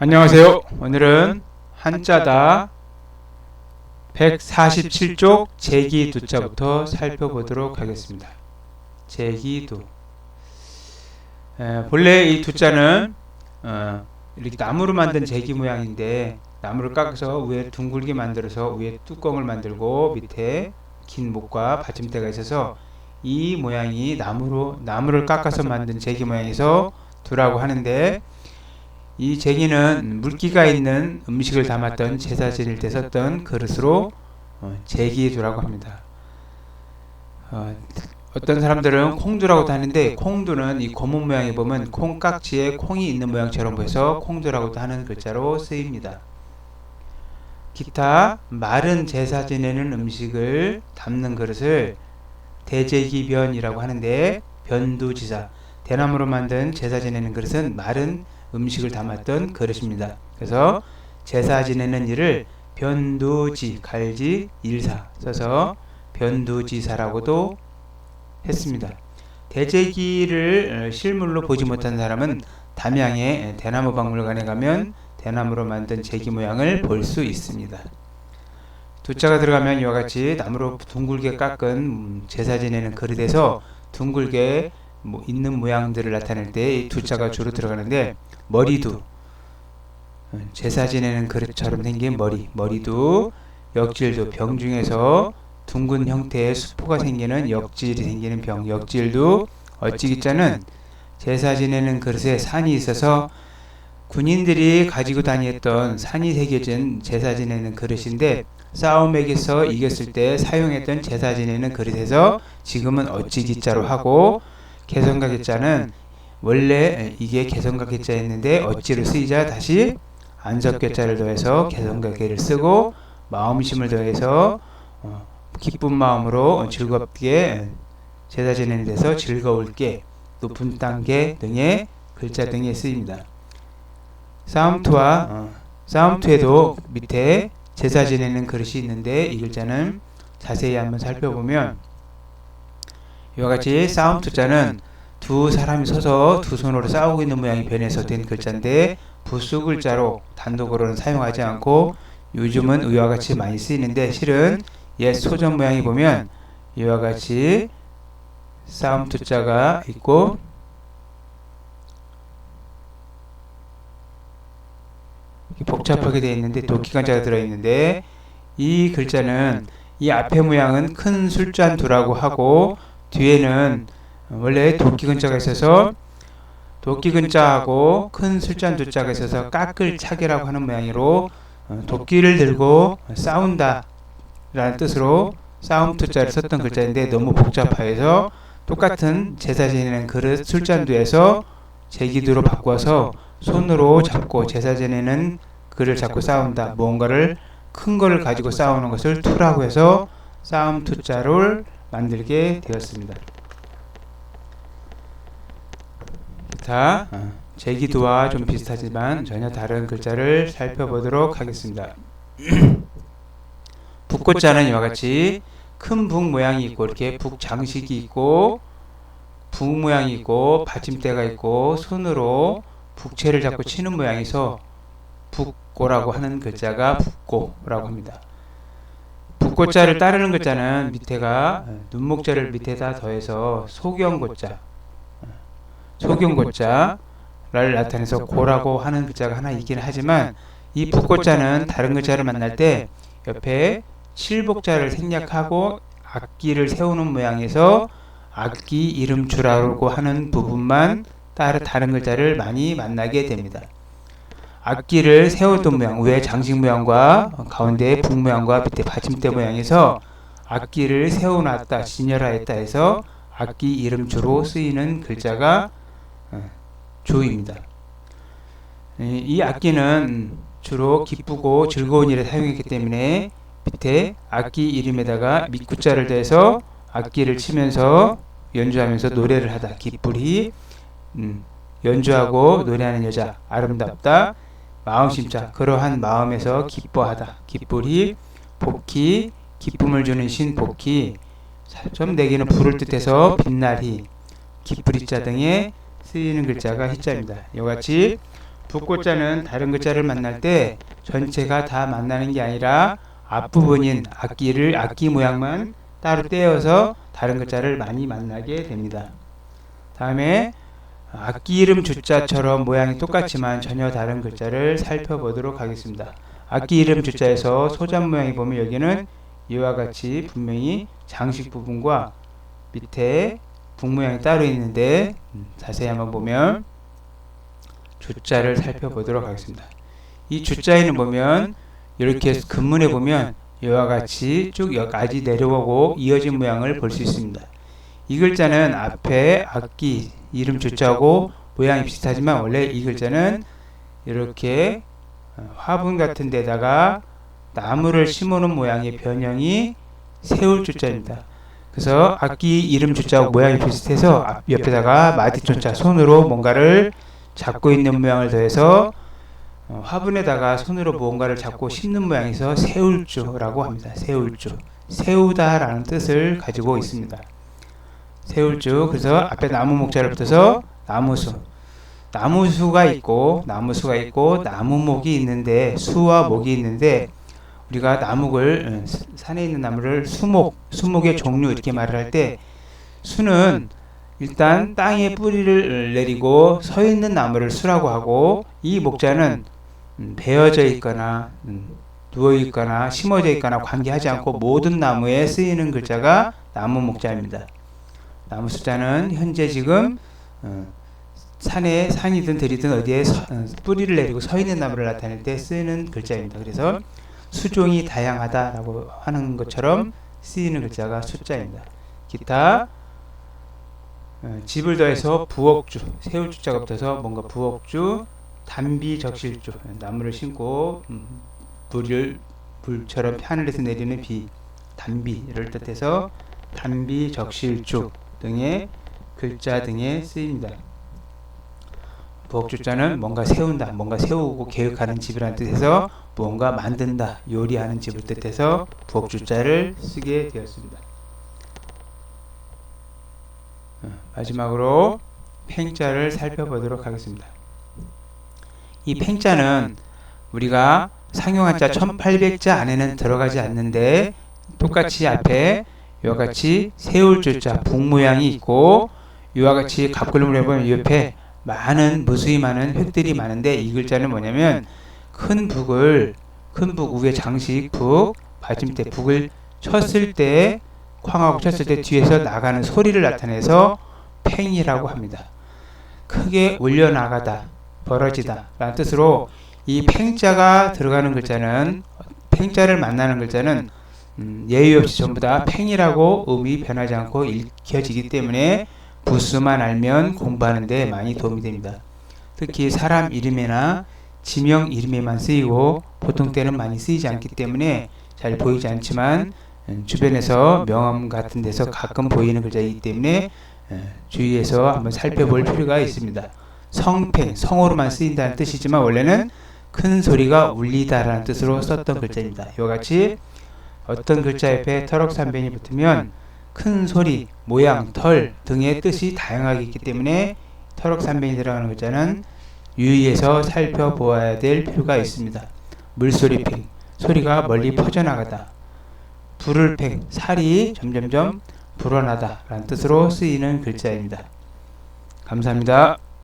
안녕하세요. 오늘은 한자다 147쪽 제기두자부터 살펴보도록 하겠습니다. 제기두. 본래 이 두자는 이렇게 나무로 만든 제기 모양인데, 나무를 깎아서 위에 둥글게 만들어서 위에 뚜껑을 만들고 밑에 긴 목과 받침대가 있어서 이 모양이 나무를 깎아서 만든 제기 모양에서 두라고 하는데, 이 제기는 물기가 있는 음식을 담았던 제사 지낼 때 썼던 그릇으로 제기두라고 합니다. 어떤 사람들은 콩두라고도 하는데, 콩두는 이 고문 모양에 보면 콩깍지에 콩이 있는 모양처럼 보여서 콩두라고도 하는 글자로 쓰입니다. 기타 마른 제사 지내는 음식을 담는 그릇을 대제기변이라고 하는데, 변두지사, 대나무로 만든 제사 지내는 그릇은 마른 음식을 담았던 그릇입니다. 그래서 제사 지내는 일을 변두지, 갈지, 일사 써서 변두지사라고도 했습니다. 대제기를 실물로 보지 못한 사람은 담양의 대나무 박물관에 가면 대나무로 만든 제기 모양을 볼 수 있습니다. 두자가 들어가면 이와 같이 나무로 둥글게 깎은 제사 지내는 그릇에서 둥글게 있는 모양들을 나타낼 때 이 두자가 주로 들어가는데, 머리두, 제사 지내는 그릇처럼 생긴 머리두, 역질두, 병 중에서 둥근 형태의 수포가 생기는 역질이 생기는 병, 역질두. 어찌기자는 제사 지내는 그릇에 산이 있어서 군인들이 가지고 다녔던 산이 새겨진 제사 지내는 그릇인데, 싸움에서 이겼을 때 사용했던 제사 지내는 그릇에서 지금은 어찌기자로 하고, 개성가기자는 원래 이게 개성가기자였는데 어찌를 쓰이자 다시 안석괴자를 더해서 개성가기를 쓰고, 마음심을 더해서 기쁜 마음으로 즐겁게 제사 지내는 데서 즐거울게, 높은 단계 등의 글자 등에 쓰입니다. 싸움투에도 밑에 제사 지내는 그릇이 있는데, 이 글자는 자세히 한번 살펴보면 이와 같이 싸움투자는 두 사람이 서서 두 손으로 싸우고 있는 모양이 변해서 된 글자인데, 부수 글자로 단독으로는 사용하지 않고 요즘은 이와 같이 많이 쓰이는데, 실은 옛 소전 모양이 보면 이와 같이 싸움투자가 있고 복잡하게 되어 있는데 도끼간자가 들어있는데, 이 글자는 이 앞에 모양은 큰 술잔두라고 하고, 뒤에는 원래 도끼근자가 있어서 도끼근자하고 큰 술잔두자가 있어서 깎을 차기라고 하는 모양으로 도끼를 들고 싸운다 라는 뜻으로 싸움투자를 썼던 글자인데, 너무 복잡해서 똑같은 제사 지내는 그릇 술잔두에서 제기두로 바꿔서 손으로 잡고 제사 지내는 그릇을 잡고 싸운다, 무언가를 큰 거를 가지고 싸우는 것을 투라고 해서 싸움투자를 만들게 되었습니다. 자, 제기두와 좀 비슷하지만 전혀 다른 글자를 살펴보도록 하겠습니다. 북고자는 이와 같이 큰 북 모양이 있고, 이렇게 북 장식이 있고, 북 모양이 있고, 받침대가 있고, 손으로 북채를 잡고 치는 모양이서 북고라고 하는 글자가 북고라고 합니다. 북고자를 따르는 글자는 밑에가 눈목자를 밑에다 더해서 소경고자를 나타내서 고라고 하는 글자가 하나 있긴 하지만, 이 북고자는 다른 글자를 만날 때 옆에 칠복자를 생략하고 악기를 세우는 모양에서 악기 이름주라고 하는 부분만 다른 글자를 많이 만나게 됩니다. 악기를 세웠던 모양, 위에 장식 모양과 가운데 북 모양과 밑에 받침대 모양에서 악기를 세워놨다, 진열하였다 해서 악기 이름주로 쓰이는 글자가 주입니다. 이 악기는 주로 기쁘고 즐거운 일에 사용했기 때문에 밑에 악기 이름에다가 밑구자를 대서 악기를 치면서 연주하면서 노래를 하다, 기쁘리, 연주하고 노래하는 여자, 아름답다, 마음심자, 그러한 마음에서 기뻐하다, 기쁘리, 복희, 기쁨을 주는 신 복희, 좀 내기는 불을 뜻해서 빛나리, 기쁘리자 등에 쓰이는 글자가 희자입니다. 이와 같이 붓고자는 다른 글자를 만날 때 전체가 다 만나는 게 아니라 앞부분인 악기 모양만 따로 떼어서 다른 글자를 많이 만나게 됩니다. 다음에 악기 이름 주자처럼 모양이 똑같지만 전혀 다른 글자를 살펴보도록 하겠습니다. 악기 이름 주자에서 소자 모양이 보면 여기는 이와 같이 분명히 장식 부분과 밑에 북 모양이 따로 있는데 자세히 한번 보면 주자를 살펴보도록 하겠습니다. 이 주자에는 보면 이렇게 근문에 보면 이와 같이 쭉 여기까지 내려오고 이어진 모양을 볼 수 있습니다. 이 글자는 앞에 악기 이름 주자고 모양이 비슷하지만 원래 이 글자는 이렇게 화분 같은 데다가 나무를 심어놓은 모양의 변형이 세울 주자입니다. 그래서 악기 이름 주자하고 모양이 비슷해서 옆에다가 마디존자 손으로 뭔가를 잡고 있는 모양을 더해서 화분에다가 손으로 무언가를 잡고 심는 모양에서 세울주라고 합니다. 세울주, 세우다라는 뜻을 가지고 있습니다. 세울주. 그래서 앞에 나무 목자를 붙여서 나무수가 있고 나무목이 있는데 수와 목이 있는데 우리가 나무를 산에 있는 나무를 수목의 종류 이렇게 말을 할 때 수는 일단 땅에 뿌리를 내리고 서 있는 나무를 수라고 하고 이 목자는 베어져 있거나 누워 있거나 심어져 있거나 관계하지 않고 모든 나무에 쓰이는 글자가 나무 목자입니다. 나무 숫자는 현재 지금 산이든 들이든 어디에 뿌리를 내리고 서 있는 나무를 나타낼 때 쓰이는 글자입니다. 그래서 수종이 다양하다라고 하는 것처럼 쓰이는 글자가 숫자입니다. 기타 집을 더해서 부엌주, 세울주자가 붙어서 뭔가 부엌주, 단비적실주, 나무를 심고 불처럼 하늘에서 내리는 비, 단비를 뜻해서 단비적실주 등의 글자 등에 쓰입니다. 부엌주자는 뭔가 세운다, 뭔가 세우고 계획하는 집이라는 뜻에서 무언가 만든다, 요리하는 집을 뜻해서 부엌주자를 쓰게 되었습니다. 마지막으로 팽자를 살펴보도록 하겠습니다. 이 팽자는 우리가 상용한자 1800자 안에는 들어가지 않는데 똑같이 앞에 이와 같이 세울주자 북 모양이 있고 이와 같이 갑글문에 보면 옆에 무수히 많은 획들이 많은데 이 글자는 뭐냐면 큰 북 위에 장식 북 받침대 북을 쳤을 때 쾅하고 쳤을 때 뒤에서 나가는 소리를 나타내서 팽이라고 합니다. 크게 울려나가다, 벌어지다 라는 뜻으로 이 팽자가 들어가는 글자는 팽자를 만나는 글자는 예의 없이 전부 다 팽이라고 음이 변하지 않고 읽혀지기 때문에 부수만 알면 공부하는 데 많이 도움이 됩니다. 특히 사람 이름이나 지명 이름에만 쓰이고 보통 때는 많이 쓰이지 않기 때문에 잘 보이지 않지만 주변에서 명함 같은 데서 가끔 보이는 글자이기 때문에 주의해서 한번 살펴볼 필요가 있습니다. 성팽, 성어로만 쓰인다는 뜻이지만 원래는 큰 소리가 울리다라는 뜻으로 썼던 글자입니다. 이와 같이 어떤 글자 옆에 터럭삼변이 붙으면 큰 소리, 모양, 털 등의 뜻이 다양하게 있기 때문에 터럭삼변이 들어가는 글자는 유의해서 살펴보아야 될 필요가 있습니다. 물소리팽, 소리가 멀리 퍼져나가다. 불을팽, 살이 점점점 불어나다 라는 뜻으로 쓰이는 글자입니다. 감사합니다.